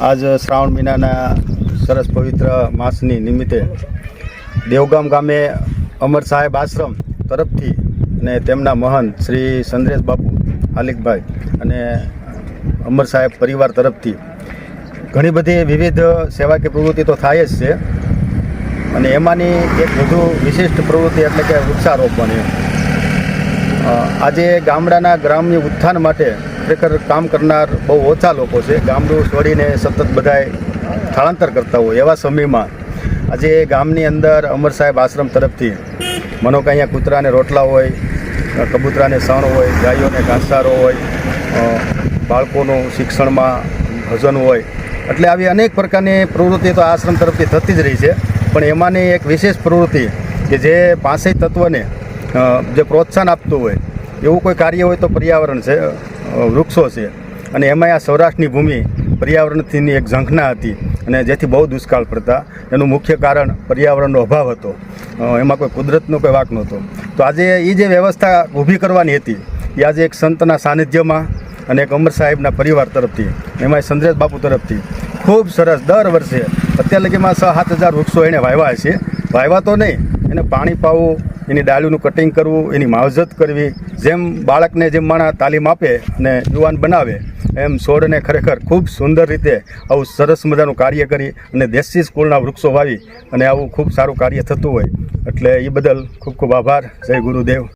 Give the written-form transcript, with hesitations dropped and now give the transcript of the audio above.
આજ શ્રાવણ મહિનાના સરસ પવિત્ર માસની નિમિત્તે દેવગામ ગામે અમર સાહેબ આશ્રમ તરફથી અને તેમના મહંત શ્રી સંદ્રેશ બાપુ આલિકભાઈ અને અમર સાહેબ પરિવાર તરફથી ઘણી બધી વિવિધ સેવાકીય પ્રવૃત્તિ તો થાય જ છે અને એમાંની એક વધુ વિશિષ્ટ પ્રવૃત્તિ એટલે કે વૃક્ષારોપણ. આજે ગામડાના ગ્રામ્ય ઉત્થાન માટે ખરેખર કામ કરનાર બહુ ઓછા લોકો છે. ગામડું છોડીને સતત બધાય સ્થળાંતર કરતા હોય એવા સમયમાં આજે ગામની અંદર અમર સાહેબ આશ્રમ તરફથી મનો કે અહીંયા કૂતરાને રોટલા હોય, કબૂતરાને સણ હોય, ગાયોને ઘાસચારો હોય, બાળકોનું શિક્ષણમાં ભજન હોય, એટલે આવી અનેક પ્રકારની પ્રવૃત્તિ તો આશ્રમ તરફથી થતી જ રહી છે. પણ એમાંની એક વિશેષ પ્રવૃત્તિ કે જે 5 તત્વને જે પ્રોત્સાહન આપતું હોય એવું કોઈ કાર્ય હોય તો પર્યાવરણ છે, વૃક્ષો છે. અને એમાં આ સૌરાષ્ટ્રની ભૂમિ પર્યાવરણથીની એક ઝંખના હતી અને જેથી બહુ દુષ્કાળ પડતા. એનું મુખ્ય કારણ પર્યાવરણનો અભાવ હતો, એમાં કોઈ કુદરતનો કોઈ વાંક નહોતો. તો આજે એ જે વ્યવસ્થા ઊભી કરવાની હતી એ આજે એક સંતના સાનિધ્યમાં અને એક અમર સાહેબના પરિવાર તરફથી, એમાં સંદ્રેશ બાપુ તરફથી ખૂબ સરસ દર વર્ષે અત્યાર લગીમાં 6-7 હજાર વૃક્ષો એને વાવ્યા છે. વાવ્યા તો નહીં, એને પાણી પાવું, એની ડાળીનું કટિંગ કરવું, એની માવજત કરવી, જેમ બાળકને જેમ માણસ તાલીમ આપે અને યુવાન બનાવે એમ છોડને ખરેખર ખૂબ સુંદર રીતે આવું સરસ મજાનું કાર્ય કરી અને દેશી સ્કૂલના વૃક્ષો વાવી અને આવું ખૂબ સારું કાર્ય થતું હોય એટલે એ બદલ ખૂબ ખૂબ આભાર. જય ગુરુદેવ.